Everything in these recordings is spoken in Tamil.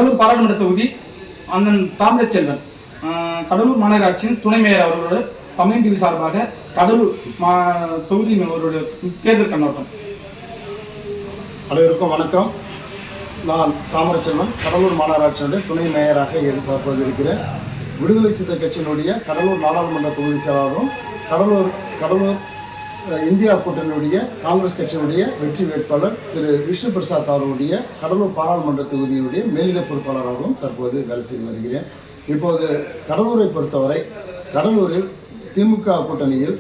கடலூர் பாராளுமன்ற தொகுதி அண்ணன் தாமரைச்செல்வன் கடலூர் மாநகராட்சியின் துணை மேயர் அவர்களோட கம்யூனிட்டி சார்பாக கடலூர் தொகுதி அவருடைய தேர்தல் கண்ணோட்டம். அனைவருக்கும் வணக்கம். நான் தாமரைச்செல்வன் கடலூர் மாநகராட்சியினுடைய துணை மேயராக இருக்கிறேன். விடுதலை சிறுத்தை கட்சியினுடைய கடலூர் நாடாளுமன்ற தொகுதி செயலாளரும் கடலூர் இந்தியா கூட்டணியுடைய காங்கிரஸ் கட்சியினுடைய வெற்றி வேட்பாளர் திரு விஷ்ணு பிரசாத் அவர்களுடைய கடலூர் பாராளுமன்ற தொகுதியினுடைய மேலிட பொறுப்பாளராகவும் தற்போது வேலை செய்து வருகிறேன். இப்போது கடலூரை பொறுத்தவரை கடலூரில் திமுக கூட்டணியில்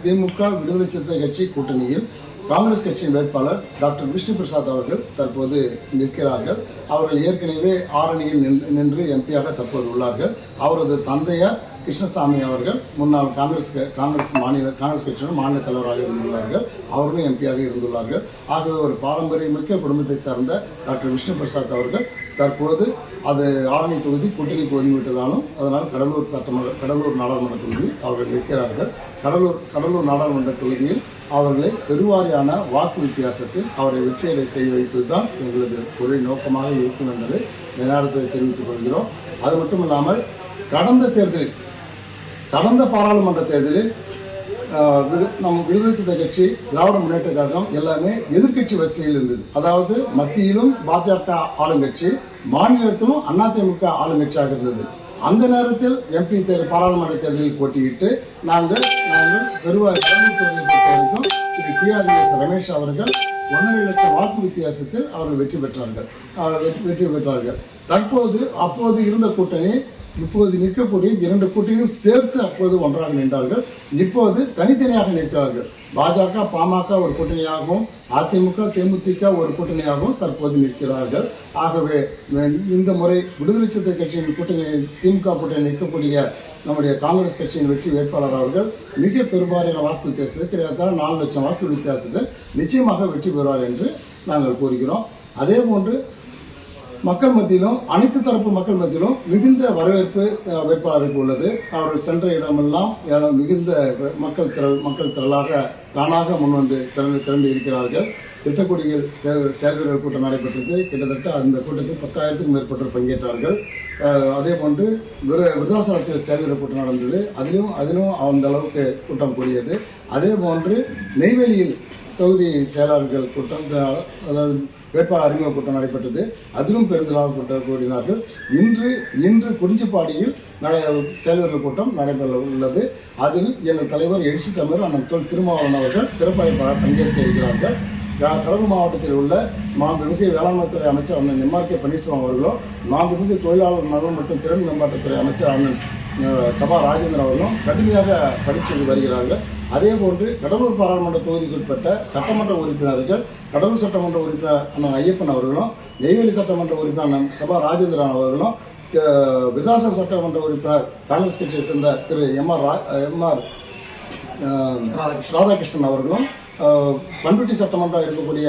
திமுக விடுதலை சிறுத்தை கட்சி கூட்டணியில் காங்கிரஸ் கட்சியின் வேட்பாளர் டாக்டர் விஷ்ணு பிரசாத் அவர்கள் தற்போது நிற்கிறார்கள். அவர்கள் ஏற்கனவே ஆரணியில் நின்று எம்பியாக தற்போது உள்ளார்கள். அவரது தந்தையார் கிருஷ்ணசாமி அவர்கள் முன்னாள் காங்கிரஸ் கட்சியின் மாநில தலைவராக இருந்துள்ளார்கள். அவர்களும் எம்பியாக இருந்துள்ளார்கள். ஆகவே ஒரு பாரம்பரியமிக்க குடும்பத்தை சார்ந்த டாக்டர் விஷ்ணு பிரசாத் அவர்கள் தற்போது அது ஆரணி தொகுதி கூட்டணிக்கு ஒதுங்கிவிட்டதாலும் அதனால் கடலூர் நாடாளுமன்ற தொகுதியில் அவர்கள் நிற்கிறார்கள். கடலூர் நாடாளுமன்ற தொகுதியில் அவர்களை பெருவாரியான வாக்கு வித்தியாசத்தில் அவரை வெற்றியடை செய்ய வைப்பதுதான் எங்களது ஒரே நோக்கமாக இருக்கும் என்பதை இந்த நேரத்தில் தெரிவித்துக் கொள்கிறோம். அது மட்டும் இல்லாமல் கடந்த பாராளுமன்ற தேர்தலில் நம் விடுதலை சிறுத்தை கட்சி திராவிட முன்னேற்ற கழகம் எல்லாமே எதிர்கட்சி வரிசையில் இருந்தது. அதாவது மத்தியிலும் பாஜக ஆளுங்கட்சி, மாநிலத்திலும் அதிமுக ஆளுங்கட்சியாக இருந்தது. அந்த நேரத்தில் எம்பி பாராளுமன்ற தேர்தலில் போட்டியிட்டு நாங்கள் பெருவாரிக்கும் திரு டிஆர்எஸ் ரமேஷ் அவர்கள் 1.5 லட்சம் வாக்கு வித்தியாசத்தில் அவர்கள் வெற்றி பெற்றார்கள். அப்போது இருந்த கூட்டணி இப்போது நிற்கக்கூடிய 2 கூட்டணியும் சேர்த்து அப்போது ஒன்றாக நின்றார்கள். இப்போது தனித்தனியாக நிற்கிறார்கள். பாஜக பாமக ஒரு கூட்டணியாகவும் அதிமுக தேமுதிக ஒரு கூட்டணியாகவும் தற்போது நிற்கிறார்கள். ஆகவே இந்த முறை விடுதலை சிறுத்தை கட்சியின் கூட்டணி திமுக கூட்டணி நிற்கக்கூடிய நம்முடைய காங்கிரஸ் கட்சியின் வெற்றி வேட்பாளர் அவர்கள் மிக பெரும்பாலான வாக்கு வித்தியாசத்தில் கிட்டத்தட்ட 4 லட்சம் வாக்கு வித்தியாசத்தில் நிச்சயமாக வெற்றி பெறுவார் என்று நாங்கள் கூறுகிறோம். அதே போன்று மக்கள் மத்தியிலும் அனைத்து தரப்பு மக்கள் மத்தியிலும் மிகுந்த வரவேற்பு வேட்பாளருக்கு உள்ளது. அவர்கள் சென்ற இடமெல்லாம் மிகுந்த மக்கள் திரளாக தானாக முன்வந்து திரண்டு இருக்கிறார்கள். திட்டக்குடியில் செயல்வீரர்கள் கூட்டம் நடைபெற்றது. கிட்டத்தட்ட அந்த கூட்டத்தில் 10,000க்கும் மேற்பட்டோர் பங்கேற்றார்கள். அதே போன்று விருதாசலத்தில் செயல்வீரர் கூட்டம் நடந்தது. அதிலும் அந்த அளவுக்கு கூட்டம் கூடியது. அதே போன்று நெய்வேலியில் தொகுதி செயலாளர்கள் கூட்டம், அதாவது வேட்பாளர் அறிமுக கூட்டம் நடைபெற்றது. அதிலும் பெருந்தளவு கூட்டம் கூடினார்கள். இன்று குறிஞ்சிப்பாடியில் செயல்வீரர்கள் கூட்டம் நடைபெற உள்ளது. அதில் எங்கள் தலைவர் எழுச்சி தமிழர் அண்ணன் திருமாவளவன் அவர்கள் சிறப்பாக பங்கேற்க இருக்கிறார்கள். கடலூர் மாவட்டத்தில் உள்ள மாண்புமிகு வேளாண்மைத்துறை அமைச்சர் அண்ணன் எம்ஆர்.கே. பன்னீர்செல்வம் அவர்களும், மாண்புமிகு தொழிலாளர் நலன் மற்றும் திறன் மேம்பாட்டுத்துறை அமைச்சர் அண்ணன் சபா ராஜேந்திரன் அவர்களும் கடுமையாக பணி செய்து வருகிறார்கள். அதே போன்று கடலூர் பாராளுமன்ற தொகுதிக்குட்பட்ட சட்டமன்ற உறுப்பினர்கள், கடலூர் சட்டமன்ற உறுப்பினர் அண்ணன் ஐயப்பன் அவர்களும், நெய்வேலி சட்டமன்ற உறுப்பினர் அண்ணன் சபா ராஜேந்திரன் அவர்களும், விருதாசலம் சட்டமன்ற உறுப்பினர் காங்கிரஸ் கட்சியை சேர்ந்த திரு எம்ஆர் ராதாகிருஷ்ணன் அவர்களும், பண்ருட்டி சட்டமன்றம் இருக்கக்கூடிய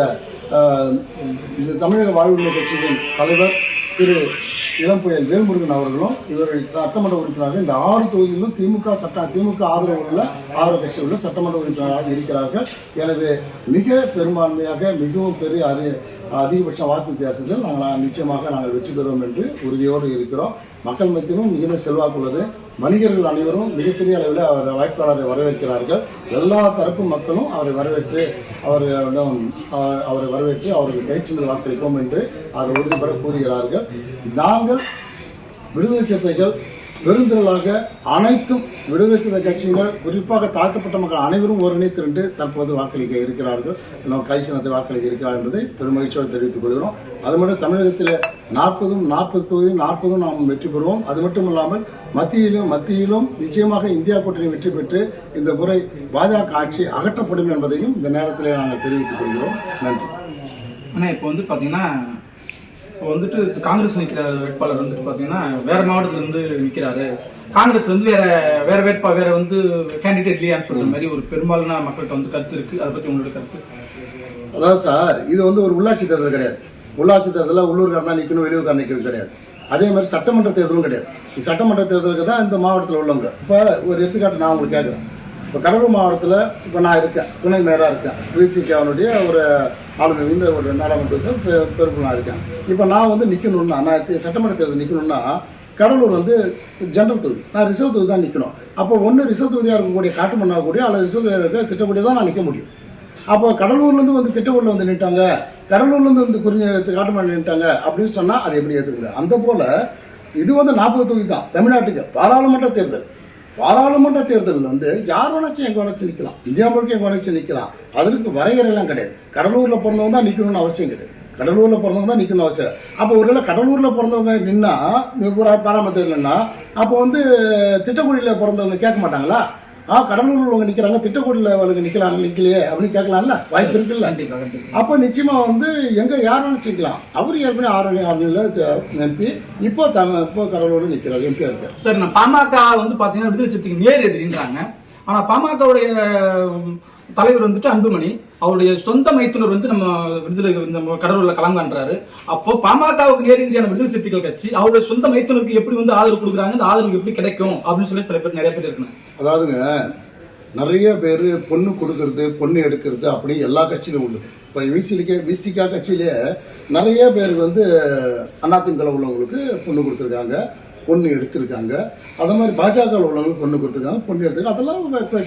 தமிழக வாழ்வுரிமை கட்சியின் தலைவர் திரு இளம்புயல் வேல்முருகன் அவர்களும் இவர்கள் சட்டமன்ற உறுப்பினராக இந்த 6 தொகுதியிலும் திமுக ஆதரவு உள்ள 6 கட்சியில் உள்ள சட்டமன்ற உறுப்பினராக இருக்கிறார்கள். எனவே மிக பெரும்பான்மையாக மிகவும் பெரிய அதிகபட்ச வாக்கு வித்தியாசத்தில் நிச்சயமாக நாங்கள் வெற்றி பெறுவோம் என்று உறுதியோடு இருக்கிறோம். மக்கள் மத்தியிலும் மிகுந்த செல்வாக்கு உள்ளது. வணிகர்கள் அனைவரும் மிகப்பெரிய அளவில் அவர் வேட்பாளரை வரவேற்கிறார்கள். எல்லா தரப்பு மக்களும் அவரை வரவேற்று அவர்கள் கைச்சின்னல் வாக்களிப்போம் என்று அவர் உறுதிபட கூறுகிறார்கள். நாங்கள் விடுதலை சிறுத்தைகள் பெருந்திரளாக அனைத்தும் விடுதலை சிறுத்தை கட்சியினர், குறிப்பாக தாழ்த்தப்பட்ட மக்கள் அனைவரும் ஒருங்கிணைத்து தற்போது வாக்களிக்க இருக்கிறார்கள். நாம் கைச்சின்னத்தை வாக்களிக்க இருக்கிறார் என்பதை பெருமகிழ்ச்சியோடு தெரிவித்துக் கொள்கிறோம். அது மட்டும் தமிழகத்தில் 40 தொகுதி 40 நாம் வெற்றி பெறுவோம். அது மட்டும் இல்லாமல் மத்தியிலும் நிச்சயமாக இந்தியா கூட்டணி வெற்றி பெற்று இந்த முறை பாஜக ஆட்சி அகற்றப்படும் என்பதையும் இந்த நேரத்தில் நாங்கள் தெரிவித்துக் கொள்கிறோம். நன்றி. ஆனால் இப்போ பார்த்தீங்கன்னா காங்கிரஸ் நிற்கிற வேட்பாளர் பார்த்தீங்கன்னா வேற மாவட்டத்திலிருந்து நிற்கிறாரு. காங்கிரஸ் வேற கேண்டிடேட் இல்லையான்னு சொல்ற மாதிரி ஒரு பெரும்பாலான மக்கள்கிட்ட கருத்து இருக்கு. அதை பற்றி உங்களோட கருத்து? அதாவது சார், இது ஒரு உள்ளாட்சி தேர்தல் கிடையாது. உள்ளாட்சி தேர்தலில் உள்ளூர்காரனா நிற்கணும், வெளியூர்காரன் நிற்கிறது கிடையாது. அதே மாதிரி சட்டமன்ற தேர்தலும் கிடையாது. சட்டமன்ற தேர்தலுக்கு தான் இந்த மாவட்டத்தில் உள்ளவங்க. இப்போ ஒரு எடுத்துக்காட்டு நான் உங்களுக்கு கேட்குறேன். இப்போ கடலூர் மாவட்டத்தில் இப்போ நான் இருக்கேன், துணை மேயராக இருக்கேன். விசிகாவுடைய ஒரு ஆளுமை இந்த ஒரு நாடாளுமன்ற பெருப்பனாக இருக்கேன். இப்போ நான் வந்து நிற்கணும்னா, நான் சட்டமன்ற தேர்தல் நிற்கணும்னா கடலூர் வந்து ஜென்ரல் தொகுதி, நான் ரிசர்வ் தொகுதி தான் நிற்கணும். அப்போ ஒன்று ரிசர்வ் தொகுதியாக இருக்கக்கூடிய காட்டுமன்னாகக்கூடிய அல்லது ரிசர்வ் தொகுதியாக இருக்க திட்டக்கூடிய தான் நான் நிற்க முடியும். அப்போ கடலூர்லேருந்து வந்து திட்டக்குடியில் வந்து நின்ட்டாங்க, கடலூர்லேருந்து வந்து குறிஞ்சி காட்டுமன்னாடி நின்ட்டாங்க அப்படின்னு சொன்னால் அது எப்படி ஏற்றுக்க முடியாது? அந்த போல் இது வந்து 40 தொகுதி தான் தமிழ்நாட்டுக்கு பாராளுமன்ற தேர்தல். பாராளுமன்ற தேர்தலில் வந்து யார் வேணாச்சும் எங்கே வேணாச்சும் நிற்கலாம், இந்தியா முழுக்க எங்கே வேணாச்சும் நிற்கலாம். அதற்கு வரையறையெல்லாம் கிடையாது. கடலூரில் பிறந்தவங்க தான் நிற்கணும்னு அவசியம் கிடையாது. கடலூரில் பிறந்தவங்க தான் நிற்கணும் அவசியம். அப்போ ஒருவேளை கடலூரில் பிறந்தவங்க நின்னா பாராளுமன்ற தேர்தல்னா அப்போ வந்து திட்டக்குடியில் பிறந்தவங்க கேட்க மாட்டாங்களா? கடலூரில் உள்ளவங்க நிற்கிறாங்க, திட்டக்குடியில் அவங்க நிற்கலையே அப்படின்னு கேட்கலாம்ல, வாய்ப்பு இருக்குல்ல. அப்போ நிச்சயமா வந்து எங்கே யார் வேணும் நிற்கலாம். அவர் ஏற்கனவே 6 எம்பி, இப்போ கடலூரில் நிற்கிறார், எம்பியா இருக்கார். சார், நான் பாமக வந்து பார்த்தீங்கன்னா விடுதலை சிறுத்தைக்கு நேர் எதிரின்றாங்க. ஆனால் பாமகவுடைய தலைவர் வந்துட்டு அன்புமணி, அவருடைய சொந்த மைத்துனர் வந்து நம்ம விடுதலை நம்ம கடலூர்ல கலங்கான்றாரு. அப்போ பாமகவுக்கு நேர் எதிரியான விடுதலை சிறுத்தைகள் கட்சி அவருடைய சொந்த மைத்துனருக்கு எப்படி வந்து ஆதரவு கொடுக்குறாங்க, இந்த ஆதரவு எப்படி கிடைக்கும் அப்படின்னு சொல்லி சில பேர் நிறைய பேர் இருக்கணும். அதாவதுங்க, நிறைய பேர் பொண்ணு கொடுக்கறது பொண்ணு எடுக்கிறது அப்படி எல்லா கட்சியிலும் உண்டு. இப்போ விசிகா கட்சியிலே நிறைய பேர் வந்து அதிமுக உள்ளவங்களுக்கு பொண்ணு கொடுத்துருக்காங்க, பொண்ணு எடுத்திருக்காங்க. அதே மாதிரி பாஜக உள்ளவங்களுக்கு பொண்ணு கொடுத்துருக்காங்க, பொண்ணு எடுத்துருக்காங்க. அதெல்லாம்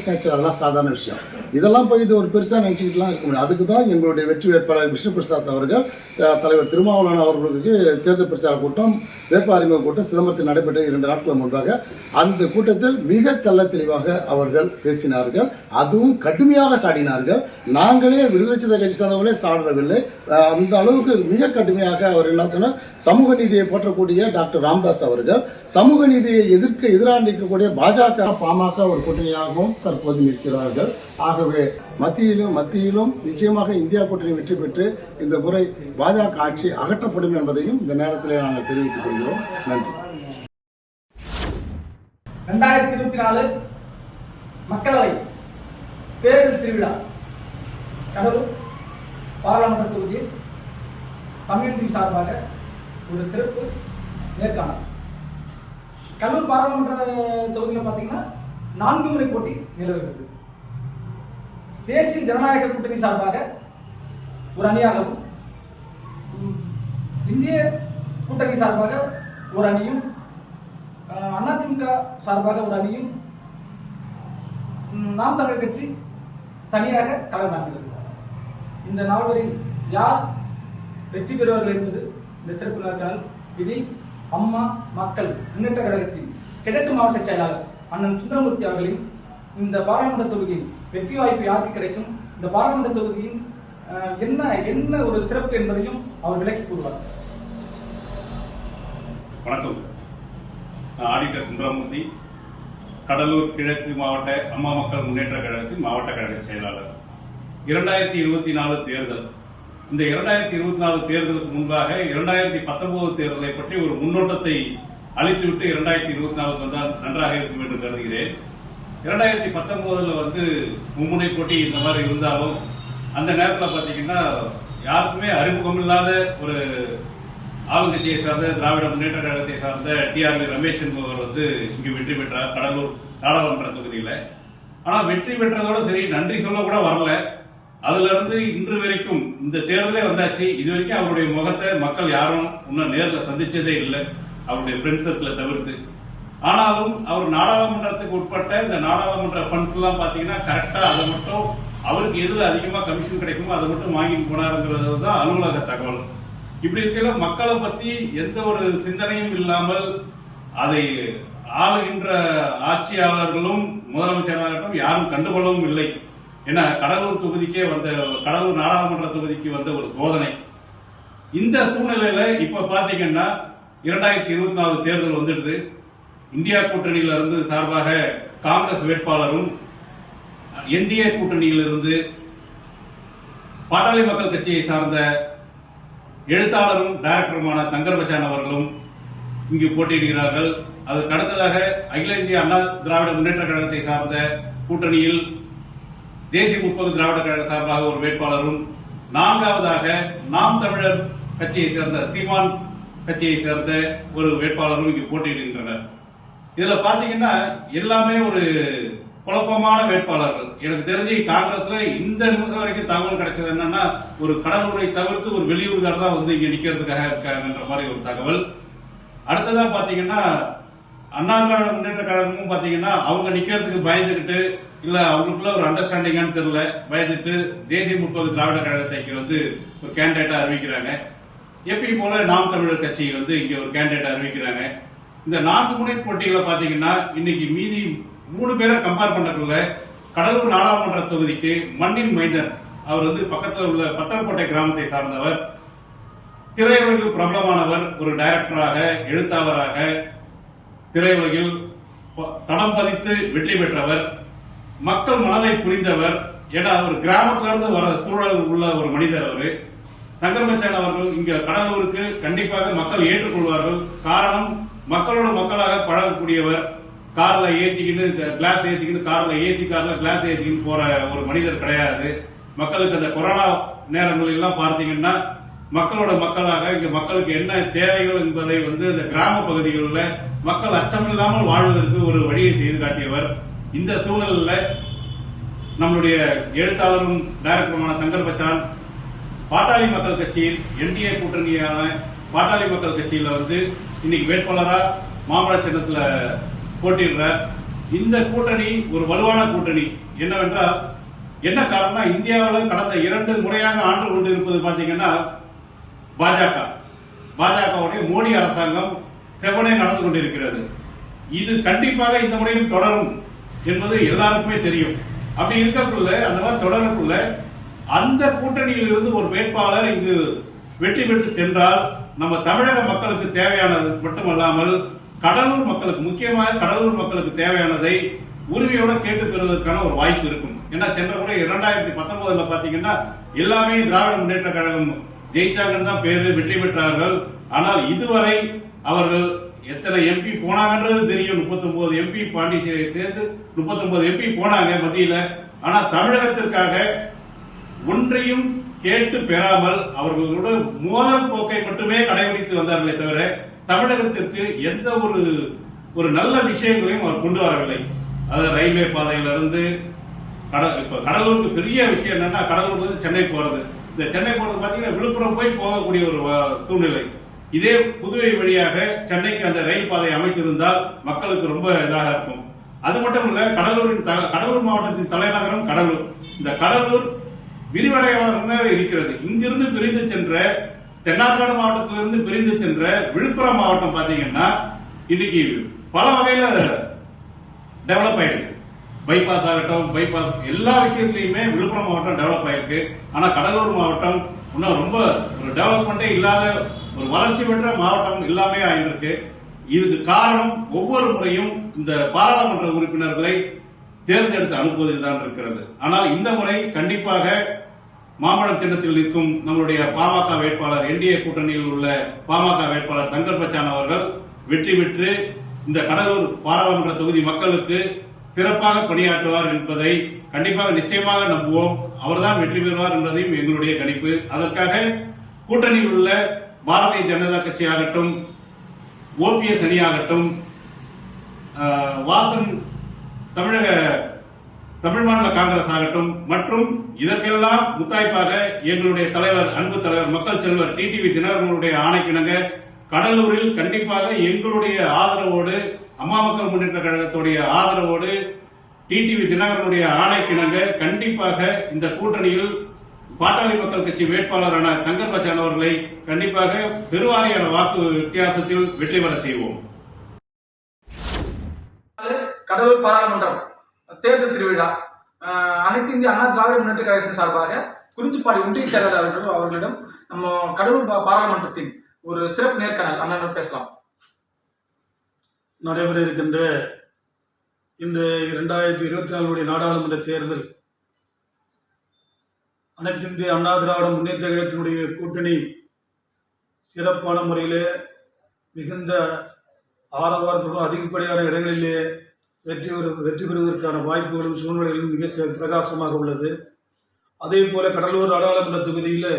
நேச்சர், அதெல்லாம் சாதாரண விஷயம். இதெல்லாம் போய் இது ஒரு பெருசாக நினச்சிக்கிட்டுலாம் இருக்க முடியும். அதுக்கு தான் எங்களுடைய வெற்றி வேட்பாளர் விஷ்ணு பிரசாத் அவர்கள், தலைவர் திருமாவளவன் அவர்களுக்கு தேர்தல் பிரச்சார கூட்டம், வேட்பாளர் அறிமுக கூட்டம் சிதம்பரத்தில் நடைபெற்ற 2 நாட்கள் முன்பாக அந்த கூட்டத்தில் மிக தெள்ள தெளிவாக அவர்கள் பேசினார்கள். அதுவும் கடுமையாக சாடினார்கள். நாங்களே விடுதலை சிறுத்தை கட்சி சார்ந்தவர்களே சாடவில்லை. அந்த அளவுக்கு மிக கடுமையாக அவர் என்ன சொன்னார், சமூக நீதியை போற்றக்கூடிய டாக்டர் ராமதாஸ் அவர்கள், சமூக நீதியை எதிராக நிற்கக்கூடிய பாஜக பாமக ஒரு கூட்டணியாகவும் தற்போது நிற்கிறார்கள். ஆகவே மத்தியிலும் நிச்சயமாக இந்தியா கூட்டணி வெற்றி பெற்று இந்த முறை பாஜக ஆட்சி அகற்றப்படும் என்பதையும் இந்த நேரத்தில் நாங்கள் தெரிவித்துக் கொள்கிறோம். நன்றி. 2024 மக்களவை தேர்தல் திருவிழா கடலூர் பாராளுமன்ற தொகுதியில் தமிழ் சார்பாக ஒரு சிறப்பு நேர்காணல். கடலூர் பாராளுமன்ற தொகுதியில் பார்த்தீங்கன்னா 4 முறை போட்டி நிலவுகிறது. தேசிய ஜனநாயக கூட்டணி சார்பாக ஒரு அணியாகவும், இந்திய கூட்டணி சார்பாக ஒரு அணியும், அதிமுக சார்பாக ஒரு அணியும், நாம் தமிழர் கட்சி தனியாக களமாடுகிறது. இந்த 4 யார் வெற்றி பெறுவார்கள் என்பது இந்த சிறப்பு நேர்காணல். இதில் அம்மா மக்கள் முன்னேற்ற கழகத்தின் கிழக்கு மாவட்ட செயலாளர் அண்ணன் சுந்தரமூர்த்தி அவர்களின் இந்த பாராளுமன்ற தொகுதியில் வெற்றி வாய்ப்பு யாருக்கு கிடைக்கும், இந்த பாராளுமன்ற தொகுதியின் என்ன ஒரு சிறப்பு என்பதையும் அவர் விளக்கி கூறுவார். வணக்கம். நான் ஆடிட்டர் சுந்தரமூர்த்தி, கடலூர் கிழக்கு மாவட்ட அம்மா மக்கள் முன்னேற்ற கழகத்தின் மாவட்ட கழக செயலாளர். 2024 தேர்தல். இந்த 2024 தேர்தலுக்கு முன்பாக 2019 தேர்தலை பற்றி ஒரு முன்னோட்டத்தை அளித்துவிட்டு 2024 வந்தால் நன்றாக இருக்கும் என்று கருதுகிறேன். 2019 வந்து மும்முனை போட்டி இந்த மாதிரி இருந்தாலும் அந்த நேரத்தில் பார்த்தீங்கன்னா யாருக்குமே அறிமுகம் இல்லாத ஒரு ஆளுங்கட்சியை சார்ந்த திராவிட முன்னேற்ற கழகத்தை சார்ந்த டிஆர்பி ரமேஷ் என்பவர் வந்து இங்கு வெற்றி பெற்றார் கடலூர் நாடாளுமன்ற தொகுதியில். ஆனால் வெற்றி பெற்றதோடு சரி, நன்றி சொல்ல கூட வரல. அதுல இருந்து இன்று வரைக்கும் இந்த தேர்தலே வந்தாச்சு, இது வரைக்கும் அவருடைய முகத்தை மக்கள் யாரும் இன்னும் நேரில் சந்திச்சதே இல்லை, அவருடைய ஃப்ரெண்ட்ஸ் சர்க்கிளை தவிர்த்து. ஆனாலும் அவர் நாடாளுமன்றத்துக்கு உட்பட்ட இந்த நாடாளுமன்ற ஃபண்ட்ஸ் எல்லாம் பாத்தீங்கன்னா கரெக்டா அதை மட்டும் அவருக்கு எதுல அதிகமா கமிஷன் கிடைக்குமோ அதை மட்டும் வாங்கிட்டு போனாருங்கிறது தான் அலுவலக தகவல். இப்படி இருக்கையில மக்களை பத்தி எந்த ஒரு சிந்தனையும் இல்லாமல் அதை ஆளுகின்ற ஆட்சியாளர்களும் முதலமைச்சராகட்டும் யாரும் கண்டுகொள்ளவும் இல்லை. ஏன்னா கடலூர் தொகுதிக்கே வந்த, கடலூர் நாடாளுமன்ற தொகுதிக்கு வந்த ஒரு சோதனை. இந்த சூழ்நிலையில இப்ப பாத்தீங்கன்னா 2024 தேர்தல் வந்துடுது. இந்தியா கூட்டணியில இருந்து சார்பாக காங்கிரஸ் வேட்பாளரும், என்டிஏ கூட்டணியிலிருந்து பாட்டாளி மக்கள் கட்சியை சார்ந்த எழுத்தாளரும் டைரக்டருமான தங்கர் பச்சான் அவர்களும் இங்கு போட்டியிடுகிறார்கள். அதற்கு அடுத்ததாக அகில இந்திய அண்ணா திராவிட முன்னேற்ற கழகத்தை சார்ந்த கூட்டணியில் தேசிய முற்போக்கு திராவிட கழக சார்பாக ஒரு வேட்பாளரும், 4வதாக நாம் தமிழர் கட்சியை சேர்ந்த சீமான் கட்சியை சேர்ந்த ஒரு வேட்பாளரும் இங்கு போட்டியிடுகின்றனர். இதுல பாத்தீங்கன்னா எல்லாமே ஒரு குழப்பமான வேட்பாளர்கள். எனக்கு தெரிஞ்சு காங்கிரஸ்ல இந்த நிமிஷம் வரைக்கும் தகவல் கிடைச்சது என்னன்னா, ஒரு கடலூரை தவிர்த்து ஒரு வெளியூர்கார் தான் வந்து இங்க நிக்கிறதுக்காக இருக்காங்கன்ற மாதிரி ஒரு தகவல். அடுத்ததா பாத்தீங்கன்னா அண்ணா திராவிட முன்னேற்ற கழகமும் பாத்தீங்கன்னா அவங்க நிக்கிறதுக்கு பயந்துகிட்டு, இல்ல அவங்களுக்குள்ள ஒரு அண்டர்ஸ்டாண்டிங்கான்னு தெரியல, பயந்துட்டு தேசிய முற்போக்கு திராவிட கழகத்தைக்கு வந்து ஒரு கேண்டிடேட்டா அறிவிக்கிறாங்க. எப்பயும் போல நாம் தமிழர் கட்சி வந்து இங்க ஒரு கேண்டிடேட் அறிவிக்கிறாங்க. இந்த 4 முனை போட்டிகளை பாத்தீங்கன்னா இன்னைக்கு மீதி 3 பேரை கம்பேர் பண்ணக்குள்ள கடலூர் நாடாளுமன்ற தொகுதிக்கு மண்ணின் மைந்தன், அவர் வந்து பக்கத்தில் உள்ள பத்தரக்கோட்டை கிராமத்தை சார்ந்தவர், திரையுலகில் பிரபலமானவர், ஒரு டைரக்டராக எழுத்தாளராக திரையுலகில் தடம் பதித்து வெற்றி பெற்றவர், மக்கள் மனதை புரிந்தவர். ஏன்னா அவர் கிராமத்திலிருந்து வர சூழல் உள்ள ஒரு மனிதர். அவரு தங்கர்பச்சான் அவர்கள் இங்க கடலூருக்கு கண்டிப்பாக மக்கள் ஏற்றுக்கொள்வார்கள். காரணம், மக்களோட மக்களாக பழகக்கூடியவர். கார்ல ஏத்திக்கிட்டு கிளாஸ் ஏத்திக்கிட்டு கார்ல ஏசி கார்ல கிளாஸ் ஏத்திக்கிட்டு போற ஒரு மனிதர் கிடையாது. மக்களுக்கு அந்த கொரோனா நேரங்கள் எல்லாம் பார்த்தீங்கன்னா மக்களோட மக்களாக இங்க மக்களுக்கு என்ன தேவைகள் என்பதை வந்து இந்த கிராம பகுதிகளில் மக்கள் அச்சமில்லாமல் வாழ்வதற்கு ஒரு வழியை செய்து காட்டியவர். இந்த சூழலில் நம்மளுடைய எழுத்தாளரும் டைரக்டருமான தங்கர்பச்சான் பாட்டாளி மக்கள் கட்சியில் என்டிஏ கூட்டணியான பாட்டாளி மக்கள் கட்சியில வந்து இன்னைக்கு வேட்பாளரா மாம்பழ சின்னத்துல போட்டியிடுறார். இந்த கூட்டணி ஒரு வலுவான கூட்டணி. என்னவென்றால் என்ன காரணம்னா, இந்தியாவில் கடந்த 2 முறையாக ஆண்டு கொண்டு இருப்பது பாத்தீங்கன்னா பாஜகவுடைய மோடி அரசாங்கம் செவ்வனே நடந்து கொண்டிருக்கிறது. இது கண்டிப்பாக இந்த முறையும் தொடரும் என்பது எல்லாருக்குமே தெரியும். அப்படி இருக்கக்குள்ள அந்த மாதிரி தொடரக்குள்ள அந்த கூட்டணியில் இருந்து ஒரு வேட்பாளர் இங்கு வெற்றி பெற்று சென்றால் நம்ம தமிழக மக்களுக்கு தேவையானது மட்டுமல்லாமல் கடலூர் மக்களுக்கு, முக்கியமாக கடலூர் மக்களுக்கு தேவையானதை உரிமையோட கேட்டு பெறுவதற்கான ஒரு வாய்ப்பு இருக்கும். ஏன்னா சென்ற முறை 2019 பாத்தீங்கன்னா எல்லாமே திராவிட முன்னேற்ற கழகம் ஜெயிச்சாங்கன்னு தான் பேரு, வெற்றி பெற்றார்கள். ஆனால் இதுவரை அவர்கள் எத்தனை எம்பி போனாங்கன்றது தெரியும். 39 எம்பி பாண்டிச்சேரியை சேர்ந்து 39 எம்பி போனாங்க மத்தியில. ஆனா தமிழகத்திற்காக ஒன்றையும் கேட்டு பெறாமல் அவர்களோட மோதல் போக்கை மட்டுமே கடைபிடித்து வந்தார்களே தவிர தமிழகத்திற்கு எந்த ஒரு நல்ல விஷயங்களையும் அவர் கொண்டு வரவில்லை. அது ரயில்வே பாதையிலிருந்து இப்ப கடலூருக்கு பெரிய விஷயம் என்னன்னா, கடலூர்ல இருந்து சென்னை போறது. இந்த சென்னை போறது பாத்தீங்கன்னா விழுப்புரம் போய் போகக்கூடிய ஒரு சூழ்நிலை. இதே புதுவை வழியாக சென்னைக்கு அந்த ரயில் பாதை அமைத்திருந்தால் மக்களுக்கு ரொம்ப இதாக இருக்கும். அது மட்டும் இல்ல, கடலூர் மாவட்டத்தின் தலைநகரம் கடலூர். இந்த கடலூர் விரிவடையாக இருக்கிறது. இங்கிருந்து பிரிந்து சென்ற தென்னார்காடு மாவட்டத்திலிருந்து பிரிந்து சென்ற விழுப்புரம் மாவட்டம் பாத்தீங்கன்னா இன்னைக்கு பல வகையில டெவலப் ஆயிருக்கு. பைபாஸ் ஆகட்டும், பைபாஸ் எல்லா விஷயத்திலையுமே விழுப்புரம் மாவட்டம் டெவலப் ஆயிருக்கு. ஆனா கடலூர் மாவட்டம் இன்னும் ரொம்ப ஒரு டெவலப்மெண்டே இல்லாத ஒரு வளர்ச்சி பெற்ற மாவட்டம் எல்லாமே ஆயிருக்கு. இதுக்கு காரணம் ஒவ்வொரு முறையும் இந்த பாராளுமன்ற உறுப்பினர்களை தேர்ந்தெடுத்து அனுப்புவதில் தான் இருக்கிறது. ஆனால் இந்த முறை கண்டிப்பாக மாம்பழம் சின்னத்தில் நிற்கும் நம்மளுடைய பாமக வேட்பாளர், என்டிஏ கூட்டணியில் உள்ள பாமக வேட்பாளர் தங்கர்பச்சான் அவர்கள் வெற்றி பெற்று இந்த கடலூர் பாராளுமன்ற தொகுதி மக்களுக்கு சிறப்பாக பணியாற்றுவார் என்பதை கண்டிப்பாக நிச்சயமாக நம்புவோம். அவர்தான் வெற்றி பெறுவார் என்பதையும் எங்களுடைய கணிப்பு. அதற்காக கூட்டணியில் உள்ள பாரதிய ஜனதா கட்சி ஆகட்டும், ஓபிஎஸ் அணியாகட்டும், வாசன் தமிழ் மாநில காங்கிரஸ் ஆகட்டும் மற்றும் இதற்கெல்லாம் முத்தாய்ப்பாக எங்களுடைய தலைவர், அன்பு தலைவர், மக்கள் செல்வர் டிடிவி தினகரனுடைய ஆணைக்கிணங்க கடலூரில் கண்டிப்பாக எங்களுடைய ஆதரவோடு, அம்மா மக்கள் முன்னேற்ற கழகத்துடைய ஆதரவோடு, டிடிவி தினகரனுடைய ஆணைக்கிணங்க கண்டிப்பாக இந்த கூட்டணியில் பாட்டாளி மக்கள் கட்சி வேட்பாளரான தங்கர்பச்சான் அவர்களை கண்டிப்பாக பெருவாரியான வாக்கு வித்தியாசத்தில் வெற்றி பெற செய்வோம். கடலூர் பாராளுமன்றம் தேர்தல் திருவிழா அனைத்து இந்திய அண்ணா திராவிட முன்னேற்ற கழகத்தின் சார்பாக குறிஞ்சிப்பாடி ஒன்றிய செயலாளர் அவர்களிடம் நம்ம கடலூர் பாராளுமன்றத்தின் ஒரு சிறப்பு நேர்காணல் அண்ணன் பேசலாம். நடைபெற இருக்கின்ற இந்த 2024 நாடாளுமன்ற தேர்தல் அனைத்து இந்திய அண்ணா திராவிட முன்னேற்ற கழகத்தினுடைய கூட்டணி சிறப்பான முறையிலே மிகுந்த ஆரவாரத்துடன் அதிகப்படியான இடங்களிலே வெற்றி பெறுவதற்கான வாய்ப்புகளும் சூழ்நிலைகளும் மிக பிரகாசமாக உள்ளது. அதே போல கடலூர் நாடாளுமன்ற தொகுதியில்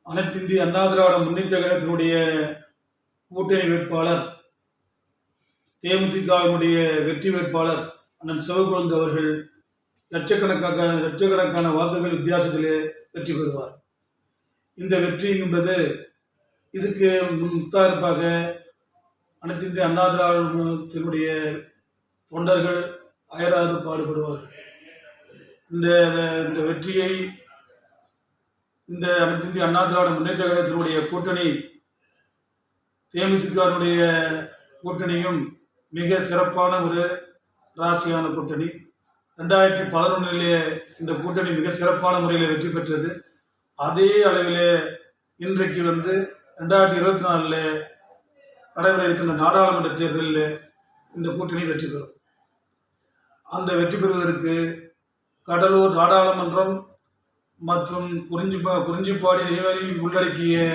அனைத்து இந்திய அண்ணா திராவிட முன்னேற்ற கழகத்தினுடைய கூட்டணி வேட்பாளர், தேமுதிகவினுடைய வெற்றி வேட்பாளர் அண்ணன் சிவகுழந்தை அவர்கள் லட்சக்கணக்கான வாக்குகள் வித்தியாசத்திலே வெற்றி பெறுவார். இந்த வெற்றி என்பது இதுக்கு முத்தாய்ப்பாக அனைத்து இந்திய அண்ணா திராவிடத்தினுடைய தொண்டர்கள் அயராது பாடுபடுவார்கள். இந்த இந்த வெற்றியை இந்த அனைத்து இந்திய அண்ணா திராவிட முன்னேற்ற கழகத்தினுடைய கூட்டணி தேமுதிகனுடைய கூட்டணியும் மிக சிறப்பான ஒரு ராசியான கூட்டணி. 2011 இந்த கூட்டணி மிக சிறப்பான முறையில் வெற்றி பெற்றது. அதே அளவிலே இன்றைக்கு 2024 நடைபெற இருக்கின்ற நாடாளுமன்ற தேர்தலில் இந்த கூட்டணி வெற்றி பெறும். அந்த வெற்றி பெறுவதற்கு கடலூர் நாடாளுமன்றம் மற்றும் குறிஞ்சிப்பாடி நெய்வேலி உள்ளடக்கிய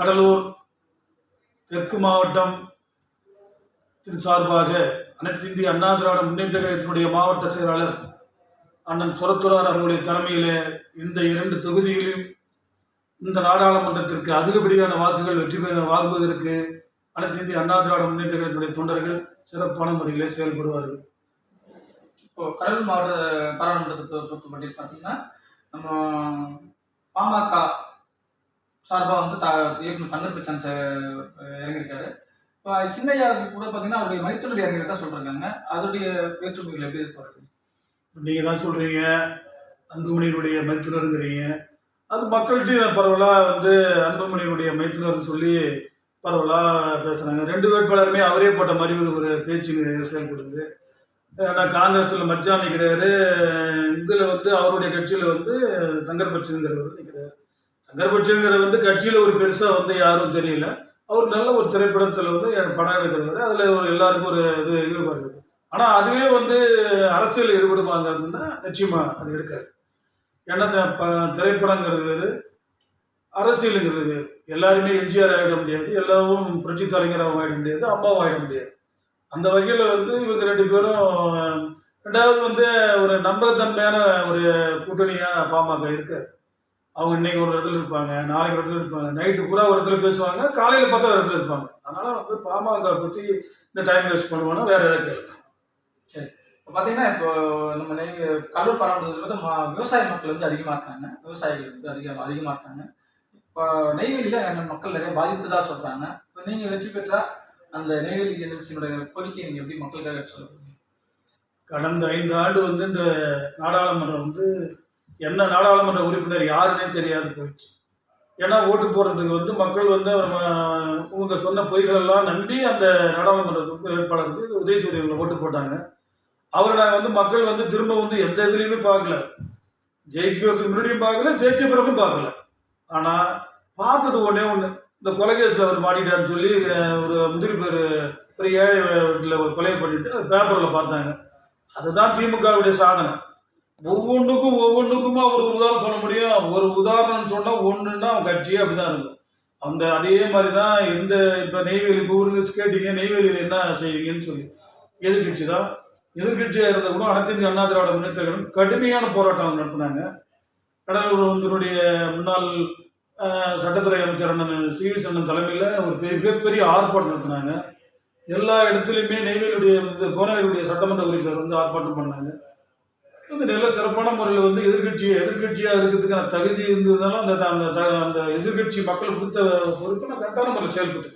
கடலூர் தெற்கு மாவட்டம் சார்பாக அனைத்து இந்திய அண்ணா திராவிட முன்னேற்ற கழகத்தினுடைய மாவட்ட செயலாளர் அண்ணன் சொரத்துரார் அவர்களுடைய தலைமையில் இந்த 2 தொகுதியிலும் இந்த நாடாளுமன்றத்திற்கு அதிகப்படியான வாக்குகள் வெற்றி வாங்குவதற்கு அனைத்து இந்திய அண்ணா திராவிட முன்னேற்ற கழகத்தினுடைய தொண்டர்கள் சிறப்பான முறையில் செயல்படுவார்கள். இப்போ கடலூர் மாவட்ட பாராளுமன்றத்தை பொறுத்தப்பட்டு பார்த்தீங்கன்னா நம்ம பாமக சார்பாக இயக்குனர் தங்கர் பச்சான் இறங்கியிருக்காரு. இப்போ சின்னையா கூட பார்த்தீங்கன்னா அவருடைய மைத்துனர் இறங்கிறதா சொல்றாங்க. அதோடைய வேற்றுமைகள் எப்படி இருப்பாரு? நீங்கள் தான் சொல்கிறீங்க அன்புமணியினுடைய மைத்துனருங்கிறீங்க. அது மக்கள்கிட்டையும் பரவலாக அன்புமணியினுடைய மைத்துனர்னு சொல்லி பரவலாக பேசுகிறாங்க. 2 வேட்பாளருமே அவரே போட்ட மாதிரி ஒரு பேச்சு செயல்படுது. ஏன்னா காங்கிரஸில் மச்சான் நிற்கிறாரு, இதில் அவருடைய கட்சியில் தங்கர் பச்சனுங்கிறவர் நிற்கிறார். தங்கர் பச்சனுங்கிற கட்சியில் ஒரு பெருசாக யாரும் தெரியல. அவர் நல்ல ஒரு திரைப்படத்தில் படம் எடுக்கிறவர். அதில் எல்லாருக்கும் ஒரு இது ஈடுபாடு இருக்குது. ஆனால் அதுவே அரசியல் ஈடுபடுவாங்கன்னா நிச்சயமாக அது எடுக்காது. ஏன்னா திரைப்படங்கிறது வேறு, அரசியலுங்கிறது வேறு. எல்லாருமே எம்ஜிஆர் ஆகிட முடியாது, எல்லாரும் புரட்சி தலைஞராகவும் ஆகிட முடியாது, அம்மாவும் ஆகிட முடியாது. அந்த வகையில் இவங்க 2 பேரும் ரெண்டாவது ஒரு நம்பகத்தன்மையான ஒரு கூட்டணியாக பாமக இருக்காது. அவங்க இன்னைக்கு ஒரு இடத்துல இருப்பாங்க, நாளைக்கு ஒரு இடத்துல இருப்பாங்க, நைட்டு பூரா ஒரு இடத்துல பேசுவாங்க, காலையில் பார்த்தா ஒரு இடத்துல இருப்பாங்க. அதனால் பாமக பற்றி இந்த டைம் வேஸ்ட் பண்ணுவோன்னா வேறு ஏதாவது கேளுங்க. சரி, இப்போ பார்த்தீங்கன்னா இப்போ நம்ம கடலூர் பாராளுமன்றத்தில் பார்த்தா விவசாய மக்கள் அதிகமாக இருக்காங்க, விவசாயிகள் அதிகமாக இருக்காங்க. இப்போ நெய்வேலியில் மக்கள் நிறைய பாதித்ததாக சொல்கிறாங்க. இப்போ நீங்கள் வெற்றி பெற்றால் அந்த நெய்வேலி யூனிவர்சிட்டியோட கோரிக்கையை நீங்கள் எப்படி மக்களுக்காக சொல்லுவீங்க? கடந்த 5 ஆண்டு இந்த நாடாளுமன்றம் என்ன நாடாளுமன்ற உறுப்பினர் யாருன்னே தெரியாது போயிடுச்சு. ஏன்னா ஓட்டு போடுறதுக்கு மக்கள் இவங்க சொன்ன பொய்களெல்லாம் நம்பி அந்த நாடாளுமன்ற வேட்பாளருக்கு உதயசூரியனில் ஓட்டு போட்டாங்க. அவரை நாங்கள் மக்கள் திரும்ப எந்த இதுலையுமே பார்க்கல. ஜெயிக்கிறதுக்கு முன்னாடியும் பார்க்கல, ஜெயிச்ச பிறகும் பார்க்கல. ஆனால் பார்த்தது ஒன்று இந்த கொலைகேஸில் அவர் மாட்டிட்டான்னு சொல்லி ஒரு முதிரி பேர் ஒரு ஏழை வீட்டில் ஒரு கொலையை பண்ணிட்டு பேப்பரில் பார்த்தாங்க. அதுதான் திமுகவுடைய சாதனை. ஒவ்வொன்றுக்குமா ஒரு உதாரணம் சொல்ல முடியும். ஒரு உதாரணம் சொன்னால் ஒன்றுன்னா அவன் கட்சியே அப்படிதான் இருக்கும். அதே மாதிரி தான் இப்போ நெய்வேலி ஊருக்கு கேட்டீங்க, நெய்வேலியில் என்ன செய்வீங்கன்னு சொல்லி எதிர்கட்சி தான். எதிர்கட்சியாக இருந்த கூட அனைத்து இந்திய அண்ணா திராவிட முன்னேற்ற கழகம் கடுமையான போராட்டம் நடத்தினாங்க. கடலூர் முன்னாள் சட்டத்துறை அமைச்சர் அண்ணன் சி.வி. அண்ணன் தலைமையில் ஒரு மிகப்பெரிய ஆர்ப்பாட்டம் நடத்தினாங்க. எல்லா இடத்துலையுமே நெய்வேலியுடைய கோனவேலியுடைய சட்டமன்ற உறுப்பினர் ஆர்ப்பாட்டம் பண்ணாங்க. நல்ல சிறப்பான முறையில் எதிர்கட்சியாக இருக்கிறதுக்கான தகுதி இருந்ததுனாலும் அந்த எதிர்கட்சி மக்கள் கொடுத்த பொறுப்பு நான் கரெக்டான முறையில் செயல்பட்டு.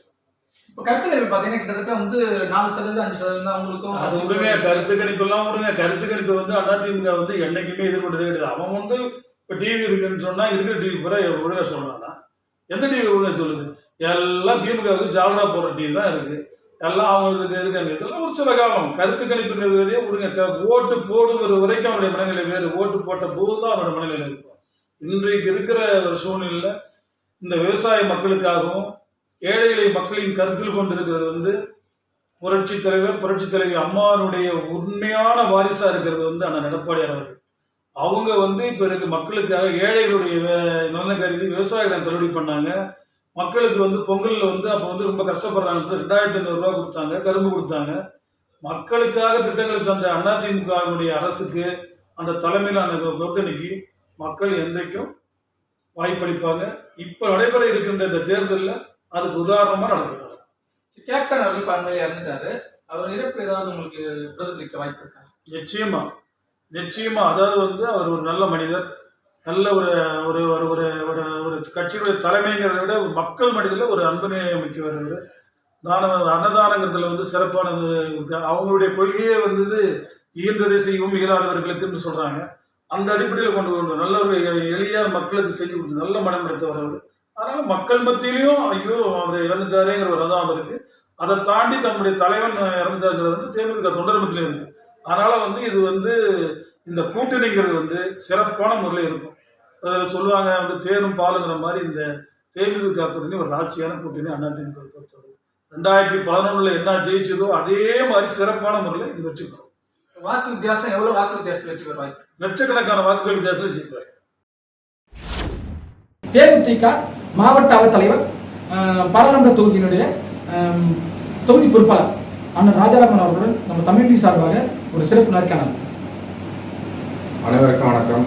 இப்போ கருத்து கணிப்பு பார்த்தீங்கன்னா கிட்டத்தட்ட 4% 5% அவங்களுக்கும் அது விடுங்க. கருத்து கணிப்பெல்லாம் விடுங்க. கருத்து கணிப்பு அதிமுக என்னைக்குமே எதிர்பட்டதே கிடையாது. அவன் இப்போ டிவி இருக்குன்னு சொன்னால் இருக்கிற டிவி பூரா ஒழுங்காக சொல்கிறான்னா எந்த டிவி ஒழுங்காக சொல்லுது? எல்லாம் திமுகவுக்கு ஜாலரா போடுற டிவி தான் இருக்குது. எல்லாம் அவங்களுக்கு இருக்காங்க. இதெல்லாம் ஒரு சில காலம் கருத்து கணிப்புங்கிறது வரையே விடுங்க. ஓட்டு போடுங்கிற வரைக்கும் அவருடைய மனநிலை வேறு. ஓட்டு போட்ட போது தான் அவருடைய மனநிலை இருக்கும். இன்றைக்கு இருக்கிற ஒரு சூழ்நிலையில் இந்த விவசாய மக்களுக்காகவும் ஏழை மக்களின் கருத்தில் கொண்டு இருக்கிறது புரட்சி தலைவி அம்மாவுடைய உண்மையான வாரிசா இருக்கிறது அண்ணன் எடப்பாடியார் அவர்கள். அவங்க இப்போ இருக்க மக்களுக்காக ஏழைகளுடைய நலனை கருதி விவசாயிகளை தள்ளுபடி பண்ணாங்க. மக்களுக்கு பொங்கலில் அப்போ ரொம்ப கஷ்டப்படுறாங்க. 2500 ரூபா கொடுத்தாங்க, கரும்பு கொடுத்தாங்க. மக்களுக்காக திட்டங்களை தந்த அதிமுகவினுடைய அரசுக்கு அந்த தலைமையிலான கூட்டணிக்கு மக்கள் என்றைக்கும் வாய்ப்பளிப்பாங்க. இப்போ நடைபெற இருக்கின்ற இந்த தேர்தலில் அதுக்கு உதாரணமாக நடக்கிறாங்க. கேப்டன் அவர்கள் பன்மையாக இருந்துட்டாரு. அவர் இறப்பு ஏதாவது உங்களுக்கு பிரதிபலிக்க வாய்ப்பு இருக்கா? நிச்சயமா நிச்சயமா. அதாவது வந்து அவர் ஒரு நல்ல மனிதர், நல்ல ஒரு ஒரு ஒரு ஒரு ஒரு ஒரு கட்சியுடைய தலைமைங்கிறத விட ஒரு மக்கள் மனிதரில் ஒரு அன்பனை மிக்கவர் அவர். அன்னதானங்கிறதுல வந்து சிறப்பானது. அவங்களுடைய கொள்கையே வந்து இயன்றதை செய்யவும் இயலாதவர்களுக்குன்னு சொல்றாங்க. அந்த அடிப்படையில் கொண்டு நல்ல ஒரு எளிய மக்களுக்கு செஞ்சு கொடுத்து நல்ல மனம் எடுத்தவர் அவர். அதனால மக்கள் மத்தியிலையும் ஐயோ அவர் இறந்துட்டாரேங்கிற ஒரு ரதம் அவருக்கு. அதை தாண்டி தன்னுடைய தலைவன் இறந்துட்டாருங்கிறது வந்து தேமுதிக தொண்டர் மத்தியிலும் இருக்கு. அதனால வந்து இது வந்து இந்த கூட்டணிங்கிறது வந்து சிறப்பான முறையில் இருக்கும். அதில் சொல்லுவாங்க வந்து தேனும் பாலுங்கிற மாதிரி இந்த தேமுதிக கூட்டணி ஒரு ராசியான கூட்டணி அதிமுக பொறுத்தவரை. 2011 என்ன ஜெயிச்சதோ அதே மாதிரி சிறப்பான முறையில் இது வச்சுக்கிறோம். வாக்கு வித்தியாசம் எவ்வளவு வாக்கு வித்தியாசம் வெற்றி பெற வாய்ப்பு? லட்சக்கணக்கான வாக்குகள் வித்தியாசத்தில் ஜெயிப்பார். தேமுதிக மாவட்ட அவைத் தலைவர் பாராளுமன்ற தொகுதியினுடைய தொகுதி பொறுப்பாளர் அண்ணன் ராஜாராமன் அவர்களுடன் நம்ம தமிழ் டிவி சார்பாக ஒரு சிறப்பு நேர்காணல். அனைவருக்கும் வணக்கம்.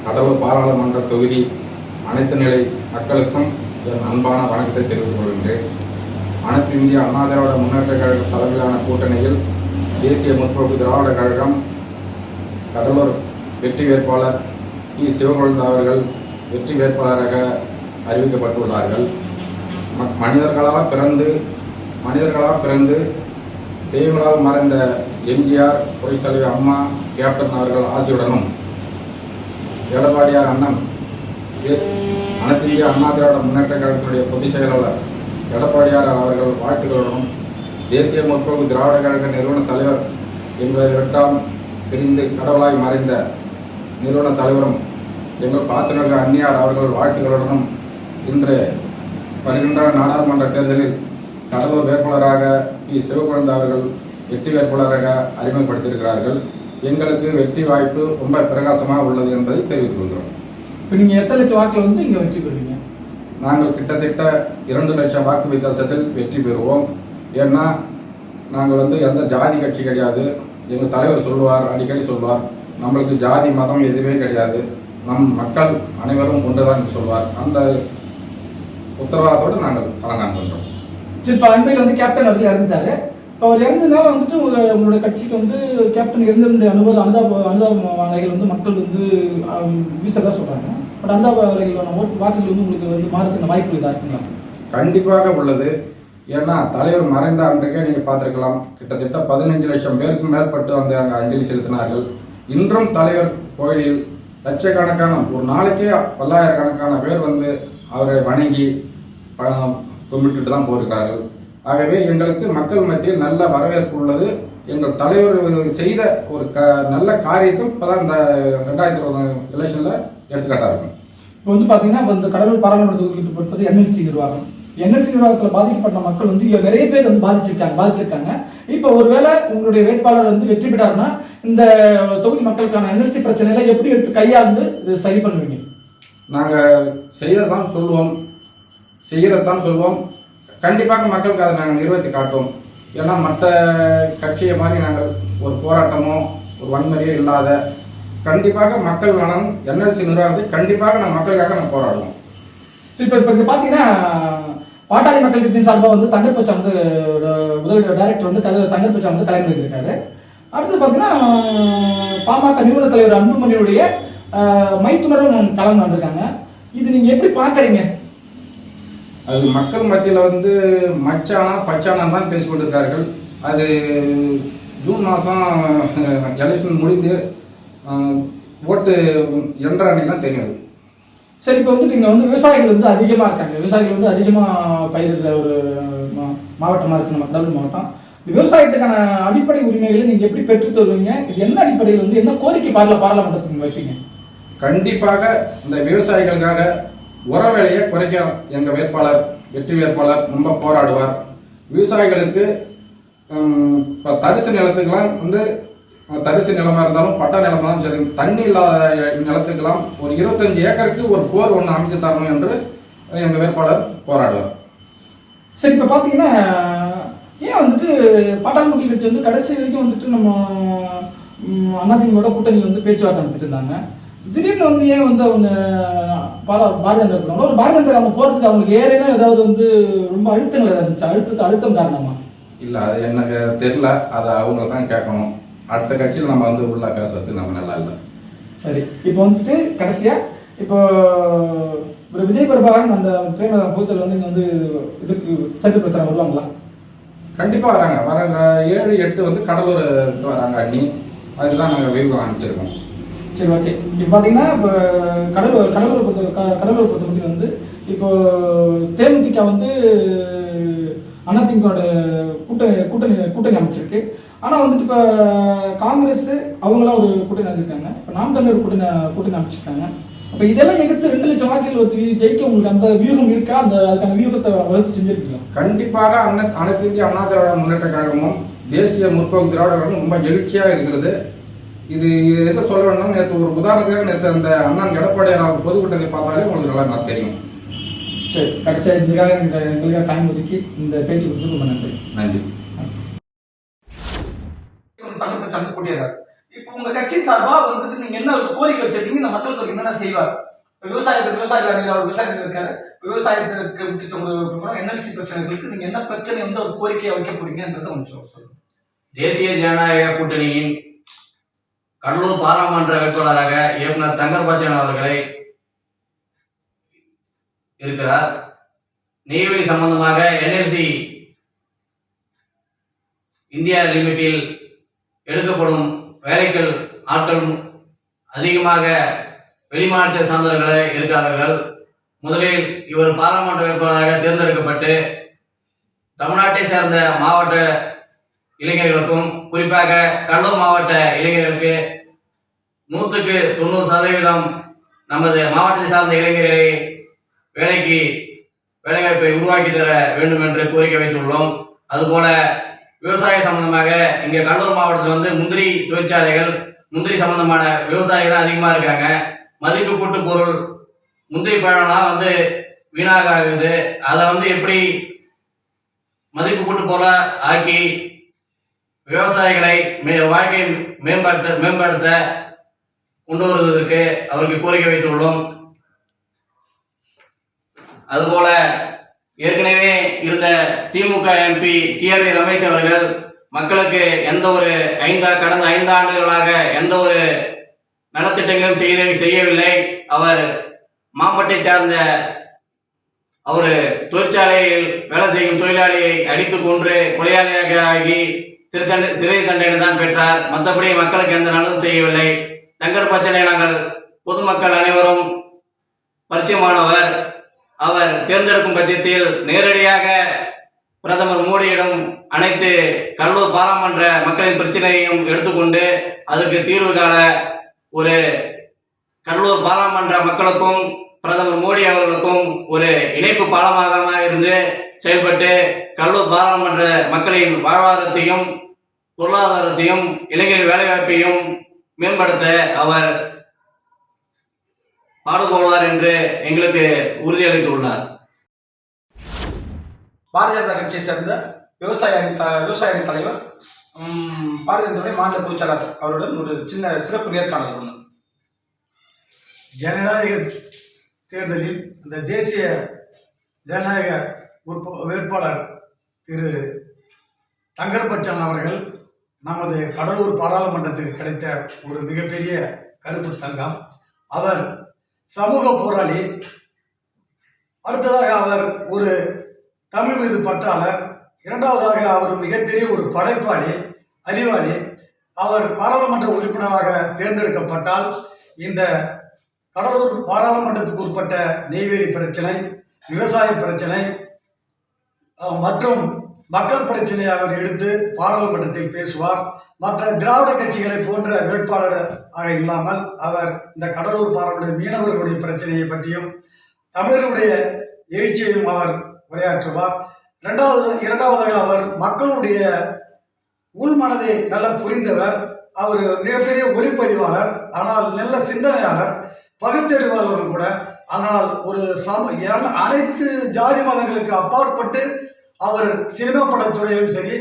கடலூர் பாராளுமன்ற தொகுதி அனைத்து நிலை மக்களுக்கும் என் அன்பான வணக்கத்தை தெரிவித்துக் கொள்கின்றேன். அனைத்து இந்திய அண்ணா திராவிட முன்னேற்ற கழக தலைமையிலான கூட்டணியில் தேசிய முற்போக்கு திராவிட கழகம் கடலூர் வெற்றி வேட்பாளர் இ. சிவகுழந்தை அவர்கள் வெற்றி வேட்பாளராக அறிவிக்கப்பட்டுள்ளார்கள். மனிதர்களால் பிறந்து தெய்வங்களால் மறைந்த எம்ஜிஆர், புரட்சித் தலைவர் அம்மா, கேப்டன் அவர்கள் ஆசையுடனும் எடப்பாடியார் அண்ணன் அனைத்து இந்திய அண்ணா திராவிட முன்னேற்ற கழகத்தினுடைய பொதுச் செயலாளர் எடப்பாடியார் அவர்கள் வாழ்த்துக்களுடனும் தேசிய முற்போக்கு திராவிட கழக நிறுவன தலைவர் என்பதை விட்டால் பிரிந்து கடவுளாய் மறைந்த நிறுவன தலைவரும் எங்கள் பாசமிகு அந்நியார் அவர்கள் வாழ்த்துக்களுடனும் இன்று வருகின்ற நாடாளுமன்ற தேர்தலில் கடலூர் வேட்பாளராக பி. சிவகுழந்தை அவர்கள் வெற்றி வேட்பாளராக அறிமுகப்படுத்தியிருக்கிறார்கள். எங்களுக்கு வெற்றி வாய்ப்பு ரொம்ப பிரகாசமாக உள்ளது என்பதை தெரிவித்துக் கொள்கிறோம். இப்போ நீங்கள் எத்தனை லட்சம் வாக்கில் வந்து இங்கே வெற்றி பெறுவீங்க? நாங்கள் கிட்டத்தட்ட 2 லட்சம் வாக்கு வித்தியாசத்தில் வெற்றி பெறுவோம். ஏன்னா நாங்கள் வந்து எந்த ஜாதி கட்சி கிடையாது. எங்கள் தலைவர் சொல்லுவார், அடிக்கடி சொல்வார், நம்மளுக்கு ஜாதி மதம் எதுவுமே கிடையாது, நம் மக்கள் அனைவரும் ஒன்றுதான் சொல்வார். அந்த உத்தரவாதத்தோடு நாங்கள் களங்காண்கின்றோம். சரி, இப்போ அண்மையில் வந்து கேப்டன் அவர்கள் இறந்துட்டாரு. இப்போ அவர் இறந்ததுனால வந்துட்டு உங்களோட கட்சிக்கு வந்து கேப்டன் இறந்த அனுதாபங்கள் வந்து மக்கள் வந்து வீசதான் சொல்றாங்க. பட் அனுதாபங்களான வாக்குகள் வந்து உங்களுக்கு வந்து மாறதுக்கு வாய்ப்பு இதாக இருக்குங்களா? கண்டிப்பாக உள்ளது. ஏன்னா தலைவர் மறைந்த அன்றைக்கே நீங்கள் பார்த்துருக்கலாம், கிட்டத்தட்ட 15 லட்சம் பேருக்கு மேற்பட்டு வந்து அங்கே அஞ்சலி செலுத்தினார்கள். இன்றும் தலைவர் கோயிலில் லட்சக்கணக்கான, ஒரு நாளைக்கே பல்லாயிரக்கணக்கான பேர் வந்து அவரை வணங்கி கும்பிட்டுட்டு தான் போயிருக்கிறார்கள். ஆகவே எங்களுக்கு மக்கள் மத்தியில் நல்ல வரவேற்பு உள்ளது. எங்கள் தலைவர் செய்த ஒரு நல்ல காரியத்தும் இப்போதான் இந்த 2020 எலெக்ஷனில் எடுத்துக்காட்டாக இருக்கும். இப்போ வந்து பார்த்தீங்கன்னா இந்த கடலூர் பாராளுமன்ற தொகுதிக்கு பொறுப்பது என்எல்சி நிர்வாகம். என்எல்சி நிர்வாகத்தில் பாதிக்கப்பட்ட மக்கள் வந்து நிறைய பேர் வந்து பாதிச்சிருக்காங்க. இப்போ ஒருவேளை உங்களுடைய வேட்பாளர் வந்து வெற்றி பெற்றாருன்னா இந்த தொகுதி மக்களுக்கான என்எல்சி பிரச்சனைகளை எப்படி எடுத்து கையாண்டு இது சரி பண்ணுவீங்க? நாங்கள் செய்யறதான் சொல்லுவோம். கண்டிப்பாக மக்களுக்கு அதை நாங்கள் நிறைவேற்றி காட்டுவோம். ஏன்னா மற்ற கட்சியை மாதிரி நாங்கள் ஒரு போராட்டமோ ஒரு வன்முறையோ இல்லாத கண்டிப்பாக மக்கள் நலன் என்எல்சி நிர்வாகத்தை கண்டிப்பாக நான் மக்களுக்காக போராடுவோம். சரி, இப்போ இங்கே பார்த்தீங்கன்னா பாட்டாளி மக்கள் கட்சியின் சார்பாக வந்து தங்கர்பச்சா வந்து உதவி டைரக்டர் வந்து தங்கர்பச்சா வந்து தலைமை இருக்காரு. அடுத்து பார்த்தீங்கன்னா பாமக நிறுவன தலைவர் அன்புமணியுடைய மைத்துனரும் கலந்து வந்திருக்காங்க. இது நீங்கள் எப்படி பார்க்குறீங்க? அது மக்கள் மத்தியில் வந்து மச்சானா பச்சானான் தான் பேசிக்கொண்டிருக்கார்கள். அது ஜூன் மாதம் எலெக்ஷன் முடிந்து ஓட்டு என்ற அன்னைக்கு தான் தெரியும். சரி, இப்போ வந்து நீங்கள் வந்து விவசாயிகள் வந்து அதிகமாக இருக்காங்க. விவசாயிகள் வந்து அதிகமாக பயிரிடுற ஒரு மாவட்டமாக இருக்குது நம்ம கடலூர் மாவட்டம். விவசாயத்துக்கான அடிப்படை உரிமைகளை நீங்கள் எப்படி பெற்று தருவீங்க? இது என்ன அடிப்படையில் வந்து என்ன கோரிக்கை பாராளுமன்றத்துக்கு நீங்கள் வைப்பீங்க? கண்டிப்பாக இந்த விவசாயிகளுக்காக உர விலையை குறைக்க எங்கள் வெற்றி வேட்பாளர் ரொம்ப போராடுவார். விவசாயிகளுக்கு இப்போ தரிசு நிலத்துக்கெல்லாம் வந்து தரிசு நிலமாக இருந்தாலும் பட்டா நிலமாக இருந்தாலும் சரி, தண்ணி இல்லாத நிலத்துக்கெல்லாம் ஒரு 25 ஏக்கருக்கு ஒரு போர் ஒன்று அமைத்து தரணும் என்று எங்கள் வேட்பாளர் போராடுவார். சரி, இப்போ பார்த்தீங்கன்னா ஏன் வந்துட்டு பாட்டாளி மக்கள் கட்சி வந்து கடைசி வரைக்கும் வந்துட்டு நம்ம அதிமுக கூட்டணி வந்து பேச்சுவார்த்தை நடத்திட்டு இருந்தாங்க. திடீர்னு வந்து ஏன் வந்து அவங்க பாரதிய ஜனதா இருக்காங்களோ ஒரு பாரதிய ஜனதா அவங்க போகிறதுக்கு அவங்களுக்கு ஏறேனா ஏதாவது வந்து ரொம்ப அழுத்தங்கள் இருந்துச்சு, அழுத்தம் காரணமா? இல்லை அது எனக்கு தெரியல, அதை அவங்க தான் கேட்கணும். அடுத்த கட்சியில் நம்ம வந்து உள்ள பேசுறது நம்ம நல்லா இல்லை. சரி, இப்போ வந்துட்டு கடைசியா இப்போ ஒரு விஜய் பிரபாகரன் அந்த பிரேமதாசன் பூத்தில் வந்து இங்கே வந்து இதுக்கு தேர்தல் பிரச்சாரம் வருவாங்களா? கண்டிப்பாக வராங்க. வர 7, 8 வந்து கடலூருக்கு வராங்க அண்ணி. அதுக்கு தான் நாங்கள் விரிவாக அனுப்பிச்சிருக்கோம். சரி, ஓகே. இப்போ பார்த்தீங்கன்னா இப்போ கடலூரை பொறுத்த மட்டும் வந்து இப்போ தேமுதிக வந்து அதிமுகவோட கூட்டணி அமைச்சிருக்கு. ஆனால் வந்துட்டு இப்போ காங்கிரஸ் அவங்களாம் ஒரு கூட்டணி அமைச்சிருக்காங்க. இப்போ நாம் தமிழர் கூட்டணி அமைச்சிருக்காங்க. அப்போ இதெல்லாம் எதிர்த்து 2 லட்சம் வாக்குகள் வச்சு ஜெயிக்க உங்களுக்கு அந்த வியூகம் இருக்கா? அதுக்கான வியூகத்தை வகுத்து செஞ்சிருக்கீங்க? கண்டிப்பாக அனைத்து இந்திய அண்ணா திராவிட முன்னேற்ற கழகமும் தேசிய முற்போக்கு திராவிட கழகமும் ரொம்ப எழுச்சியாக இருக்கிறது. இது எதை சொல்ல வேணும்னா, நேற்று ஒரு உதாரணத்துக்காக நேற்று அந்த அண்ணன் எடப்பாடியார் பொதுக்கூட்டத்தை பார்த்தாலே உங்களுக்கு நல்லா தெரியும். சரி, கடைசியாக இதுக்காக எங்களுக்காக டைம் ஒதுக்கி இந்த பேட்டி கொடுத்து ரொம்ப நன்றி. நன்றி. தமிழ் போட்டியாளர், இப்போ உங்க கட்சி சார்பா வந்துட்டு நீங்க என்ன கோரிக்கை வச்சிருக்கீங்க? இந்த மக்களுக்கு என்னென்ன செய்வார்? விவசாயிகள் அவர் விவசாயத்தில் இருக்காரு. விவசாயத்திற்கு முக்கியத்துவம், என்எல்சி பிரச்சனைகளுக்கு நீங்க என்ன பிரச்சனை வந்து ஒரு கோரிக்கையை வைக்க போறீங்கன்றதை கொஞ்சம் சொல்லுங்க. தேசிய ஜனநாயக கூட்டணியின் கடலூர் பாராளுமன்ற வேட்பாளராக இயக்குனர் தங்கர்பச்சன் அவர்களை இருக்கிறார். நெய்வேலி சம்பந்தமாக என்எல்சி இந்தியா லிமிட்டில் எடுக்கப்படும் வேலைகள் ஆட்கள் அதிகமாக வெளிமாநிலத்தை சார்ந்தவர்களே இருக்கார்கள். முதலில் இவர் பாராளுமன்ற வேட்பாளராக தேர்ந்தெடுக்கப்பட்டு தமிழ்நாட்டை சேர்ந்த மாவட்ட இளைஞர்களுக்கும் குறிப்பாக கடலூர் மாவட்ட இளைஞர்களுக்கு 100க்கு 90% நமது மாவட்டத்தை சார்ந்த இளைஞர்களை வேலைவாய்ப்பை உருவாக்கி தர வேண்டும் என்று கோரிக்கை வைத்துள்ளோம். அதுபோல விவசாய சம்பந்தமாக இங்கே கடலூர் மாவட்டத்தில் வந்து முந்திரி தொழிற்சாலைகள், முந்திரி சம்பந்தமான விவசாயிகள் அதிகமாக இருக்காங்க. மதிப்பு கூட்டு பொருள் முந்திரி பழம்லாம் வந்து வீணாக ஆகுது. அதை வந்து எப்படி மதிப்பு கூட்டு பொருளை ஆக்கி விவசாயிகளை வாழ்க்கையை மேம்படுத்த கொண்டு வருவதற்கு அவருக்கு கோரிக்கை வைத்துள்ளோம். அதுபோல ஏற்கனவே இருந்த திமுக எம்பி டிஆர்வி ரமேஷ் அவர்கள் மக்களுக்கு கடந்த 5 ஆண்டுகளாக எந்த ஒரு நலத்திட்டங்களும் செய்யவில்லை. அவர் மாம்பட்டை சார்ந்த அவர் தொழிற்சாலையில் வேலை செய்யும் தொழிலாளியை அடித்து கொன்று கொலையாளியாக ஆகி சிறை தண்டனை தான் பெற்றார். மற்றபடி மக்களுக்கு எந்த நலனும் செய்யவில்லை. தங்கர்பச்சனை நாங்கள் பொதுமக்கள் அனைவரும் பரிச்சயமானவர். அவர் தேர்ந்தெடுக்கும் பட்சத்தில் நேரடியாக பிரதமர் மோடியிடம் அனைத்து கடலூர் பாராளுமன்ற மக்களின் பிரச்சனையையும் எடுத்துக்கொண்டு அதற்கு தீர்வு காண ஒரு கடலூர் பாராளுமன்ற மக்களுக்கும் பிரதமர் மோடி அவர்களுக்கும் ஒரு இணைப்பு பாலமாக இருந்து செயல்பட்டு கடலூர் பாராளுமன்ற மக்களின் வாழ்வாதாரத்தையும் பொருளாதாரத்தையும் இளைஞர் வேலைவாய்ப்பையும் மேம்படுத்த அவர் பாடுபடுவார் என்று எங்களுக்கு உறுதியளித்துள்ளார். பாரதிய ஜனதா கட்சியை சேர்ந்த விவசாய அணி தலைவர் பாரதிய ஜனதா மாநில பொதுச்செயலாளர் அவருடன் ஒரு சின்ன சிறப்பு நேர்காணல் ஒன்று. ஜனநாயக தேர்தலில் இந்த தேசிய ஜனநாயக வேட்பாளர் திரு தங்கர்பச்சன் அவர்கள் நமது கடலூர் பாராளுமன்றத்திற்கு கிடைத்த ஒரு மிகப்பெரிய கருப்பு தங்கம். அவர் சமூக போராளி. அடுத்ததாக அவர் ஒரு தமிழ் மீது பற்றாளர். இரண்டாவதாக அவர் மிகப்பெரிய ஒரு படைப்பாளி, அறிவாளி. அவர் பாராளுமன்ற உறுப்பினராக தேர்ந்தெடுக்கப்பட்டால் இந்த கடலூர் பாராளுமன்றத்துக்கு உட்பட்ட நெய்வேலி பிரச்சனை, விவசாய பிரச்சனை மற்றும் மக்கள் பிரச்சனையை அவர் எடுத்து பாராளுமன்றத்தில் பேசுவார். மற்ற திராவிட கட்சிகளை போன்ற வேட்பாளராக இல்லாமல் அவர் இந்த கடலூர் பாராளுமன்ற மீனவர்களுடைய பிரச்சனையை பற்றியும் தமிழருடைய எழுச்சியையும் அவர் உரையாற்றுவார். இரண்டாவதாக அவர் மக்களுடைய உள்மனதை நல்லா புரிந்தவர். அவர் மிகப்பெரிய ஒளிப்பதிவாளர், ஆனால் நல்ல சிந்தனையாளர், பகுத்தறிவாளரும் கூட. ஆனால் ஒரு அனைத்து ஜாதி மதங்களுக்கு அப்பாற்பட்டு அவர் சினிமா படத்துறையிலும் சரி,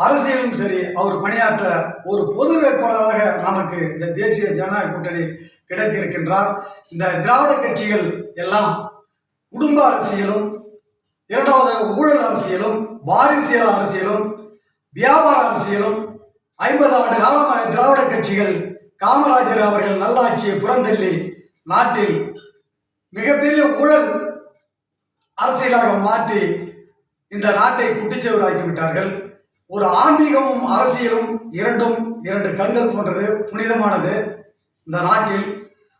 அரசியலும் சரி அவர் பணியாற்ற ஒரு பொது வேட்பாளராக நமக்கு இந்த தேசிய ஜனநாயக கூட்டணி கிடைத்திருக்கின்றார். இந்த திராவிட கட்சிகள் எல்லாம் குடும்ப அரசியலும், இரண்டாவது ஊழல் அரசியலும், வாரிசியல் அரசியலும், வியாபார அரசியலும் 50 ஆண்டு காலமாக திராவிட கட்சிகள் காமராஜர் அவர்கள் நல்லாட்சியை புறந்தள்ளி நாட்டில் மிகப்பெரிய ஊழல் அரசியலாக மாற்றி இந்த நாட்டை குட்டிச்சுவராக்கி விட்டார்கள். ஒரு ஆன்மீகமும் அரசியலும் இரண்டு கண்கள் போன்றது, புனிதமானது. இந்த நாட்டில்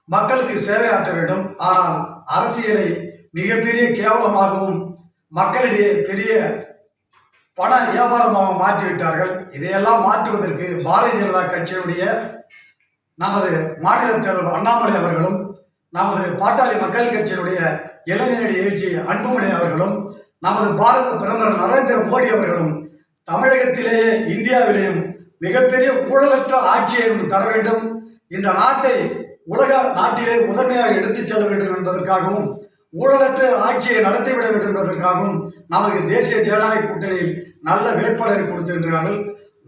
மக்களுக்கு சேவையாற்ற வேண்டும். ஆனால் அரசியலை மிகப்பெரிய கேவலமாகவும் மக்களிடையே பெரிய பண வியாபாரமாக மாற்றிவிட்டார்கள். இதையெல்லாம் மாற்றுவதற்கு பாரதிய ஜனதா கட்சியுடைய நமது மாநில தலைவர் அண்ணாமலை அவர்களும், நமது பாட்டாளி மக்கள் கட்சியினுடைய இளைஞரணி எழுச்சி அன்புமணி அவர்களும், நமது பாரத பிரதமர் நரேந்திர மோடி அவர்களும் தமிழகத்திலேயே இந்தியாவிலேயும் மிகப்பெரிய ஊழலற்ற ஆட்சியை தர வேண்டும், இந்த நாட்டை உலக நாட்டிலே முதன்மையாக எடுத்துச் செல்ல வேண்டும் என்பதற்காகவும் ஊழலற்ற ஆட்சியை நடத்திவிட வேண்டும் என்பதற்காகவும் நமது தேசிய ஜனநாயக கூட்டணியில் நல்ல வேட்பாளரை கொடுத்திருக்கிறார்கள்.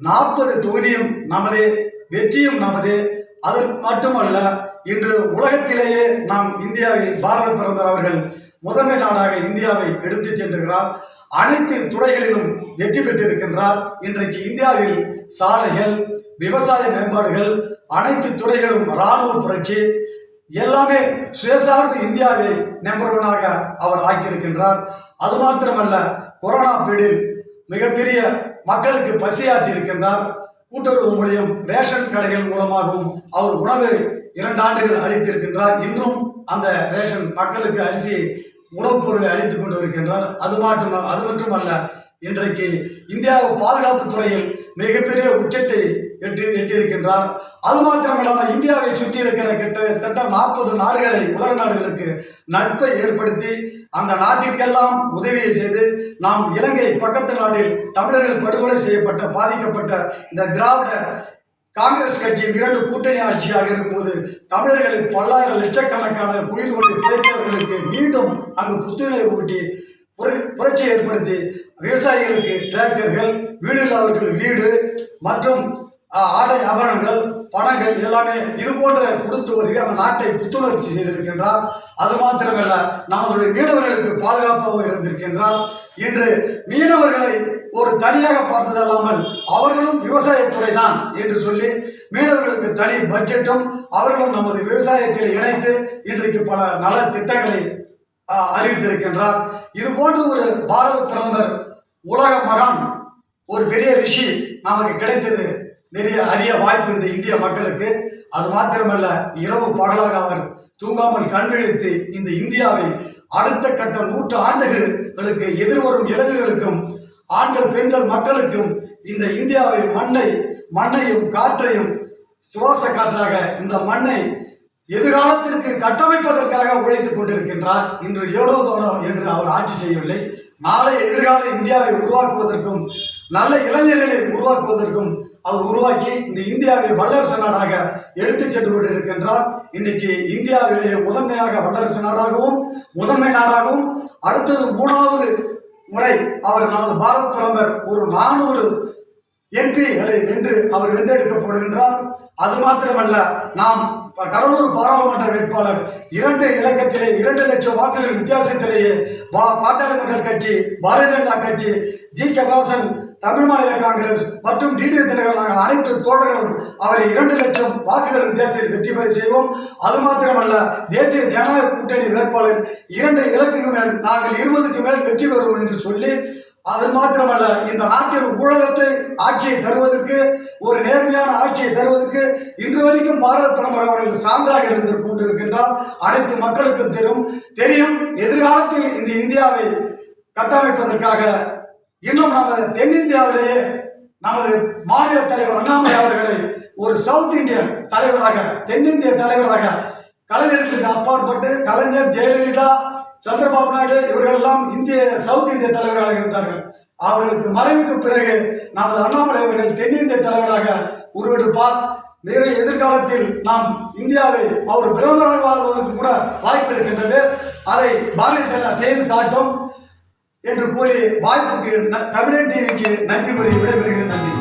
40 தொகுதியும் நமதே, வெற்றியும் நமதே. அதற்கு மட்டுமல்ல, இன்று உலகத்திலேயே நாம் இந்தியாவை பாரத பிரதமர் அவர்கள் முதன்மை நாடாக இந்தியாவை எடுத்துச் சென்றிருக்கிறார். அனைத்து துறைகளிலும் வெற்றி பெற்றிருக்கின்றார். இன்றைக்கு இந்தியாவில் சாலைகள், விவசாய மேம்பாடுகள், அனைத்து துறைகளும், இராணுவ புரட்சி எல்லாமே சுயசார்பு இந்தியாவை நம்பர் 1ஆக அவர் ஆக்கியிருக்கின்றார். அது மாத்திரமல்ல, கொரோனா பீரியடில் மிகப்பெரிய மக்களுக்கு பசியாற்றி இருக்கின்றார். கூட்டுறவு மூலியம் ரேஷன் கடைகள் மூலமாகவும் அவர் உணவு 2 ஆண்டுகள் அளித்திருக்கின்றார். இன்றும் அந்த ரேஷன் மக்களுக்கு அரிசி உணவுப் பொருளை அளித்துக் கொண்டு இருக்கின்றார். அது மட்டுமல்ல, இன்றைக்கு இந்தியா பாதுகாப்பு துறையில் மிகப்பெரிய உச்சத்தை எட்டியிருக்கின்றார். அது மாத்திரமில்லாமல் இந்தியாவை சுற்றி இருக்கிற கிட்டத்தட்ட 40 நாடுகளை, உலக நாடுகளுக்கு நட்பை ஏற்படுத்தி அந்த நாட்டிற்கெல்லாம் உதவியை செய்து, நாம் இலங்கை பக்கத்து நாட்டில் தமிழர்கள் படுகொலை செய்யப்பட்ட, பாதிக்கப்பட்ட இந்த திராவிட காங்கிரஸ் கட்சியின் 2 கூட்டணி ஆட்சியாக இருக்கும்போது தமிழர்களை பல்லாயிரம் லட்சக்கணக்கான குழி கொண்டு புதைத்தவர்களுக்கு மீண்டும் அங்கு புத்துணர்வு ஊட்டி புரட்சியை ஏற்படுத்தி விவசாயிகளுக்கு டிராக்டர்கள், வீடு இல்லாதவர்கள் வீடு மற்றும் ஆடை ஆபரணங்கள், பணங்கள் எல்லாமே இது போன்ற கொடுத்து உதவி அந்த நாட்டை புத்துணர்ச்சி செய்திருக்கின்றார். அது மாத்திரமல்ல, நம்மளுடைய மீனவர்களுக்கு பாதுகாப்பாக இருந்திருக்கின்றார். இன்று மீனவர்களை ஒரு தனியாக பார்த்ததல்லாமல் அவர்களும் விவசாயத்துறை தான் என்று சொல்லி மீனவர்களுக்கு தனி பட்ஜெட்டும் அவர்களும் நமது விவசாயத்தில் இணைத்து இன்றைக்கு பல நல திட்டங்களை அறிவித்திருக்கின்றார். இது போன்ற ஒரு பாரத பிரதமர், உலக மகான், ஒரு பெரிய ரிஷி நமக்கு கிடைத்தது நிறைய அரிய வாய்ப்பு இந்த இந்திய மக்களுக்கு. அது மாத்திரமல்ல, இரவு பகலாக அவர் தூங்காமல் கண்விழித்து இந்த இந்தியாவை அடுத்த கட்ட 100 ஆண்டுகளுக்கு எதிர்வரும் இளைஞர்களுக்கும், ஆண்கள் பெண்கள் மக்களுக்கும் இந்த இந்தியாவின் மண்ணையும் காற்றையும் சுவாச காற்றாக இந்த மண்ணை எதிர்காலத்திற்கு கட்டமைப்பதற்காக உழைத்துக் கொண்டிருக்கின்றார். இன்று ஏனோ தோனோ என்று அவர் ஆட்சி செய்யவில்லை. நாளை எதிர்கால இந்தியாவை உருவாக்குவதற்கும் நல்ல இளைஞர்களை உருவாக்குவதற்கும் அவர் உருவாக்கி இந்த இந்தியாவை வல்லரசு நாடாக எடுத்துச் சென்று கொண்டிருக்கின்றார். இன்னைக்கு இந்தியாவிலேயே முதன்மையாக வல்லரசு நாடாகவும் முதன்மை நாடாகவும் அடுத்தது 3வது முறை அவர் நமது பாரத பிரதமர் ஒரு 400 எம்பிகளை வென்று அவர் வென்றெடுக்கப்படுகின்றார். அது மாத்திரமல்ல, நாம் கடலூர் பாராளுமன்ற வேட்பாளர் 2 இலக்கத்திலே 2 லட்சம் வாக்குகள் வித்தியாசத்திலேயே பாட்டாளி மக்கள் கட்சி, பாரதிய ஜனதா கட்சி, ஜி.கே. வாசன், தமிழ் மாநில காங்கிரஸ் மற்றும் டிடிவி தினகரன் அனைத்து தோழர்களும் அவரை 2 லட்சம் வாக்குகள் வித்தியாசத்தில் வெற்றி பெற செய்வோம். அது மாத்திரமல்ல, தேசிய ஜனநாயக கூட்டணி வேட்பாளர் 2 இலக்குக்கு மேல் நாங்கள் 20க்கு மேல் வெற்றி பெறுவோம் என்று சொல்லி, அது மாத்திரமல்ல, இந்த நாட்டில் ஊழலற்ற ஆட்சியை தருவதற்கு, ஒரு நேர்மையான ஆட்சியை தருவதற்கு இன்று வரைக்கும் பாரத பிரதமர் அவர்கள் சான்றாக இருந்து கொண்டிருக்கின்றார். அனைத்து மக்களுக்கும் தெரியும். எதிர்காலத்தில் இந்த இந்தியாவை கட்டமைப்பதற்காக இன்னும் நமது தென்னிந்தியாவிலேயே நமது மாநில தலைவர் அண்ணாமலை அவர்களை ஒரு சவுத் இந்தியன் தலைவராக, தென்னிந்திய தலைவராக, கலைஞர்களுக்கு அப்பாற்பட்டு கலைஞர், ஜெயலலிதா, சந்திரபாபு நாயுடு இவர்கள் எல்லாம் சவுத் இந்திய தலைவர்களாக இருந்தார்கள். அவர்களுக்கு மறைவுக்கு பிறகு நமது அண்ணாமலை அவர்கள் தென்னிந்திய தலைவராக உருவெடுப்பார். வேறு எதிர்காலத்தில் நாம் இந்தியாவை அவர் பிரதமராக வாழ்வதற்கு கூட வாய்ப்பு இருக்கின்றது. அதை பாரதிய ஜனதா செய்து காட்டும் என்று கூறி வாய்ப்புக்கு தமிழன் டிவிக்கு நன்றி கூறி விடைபெறுகிறேன். நன்றி.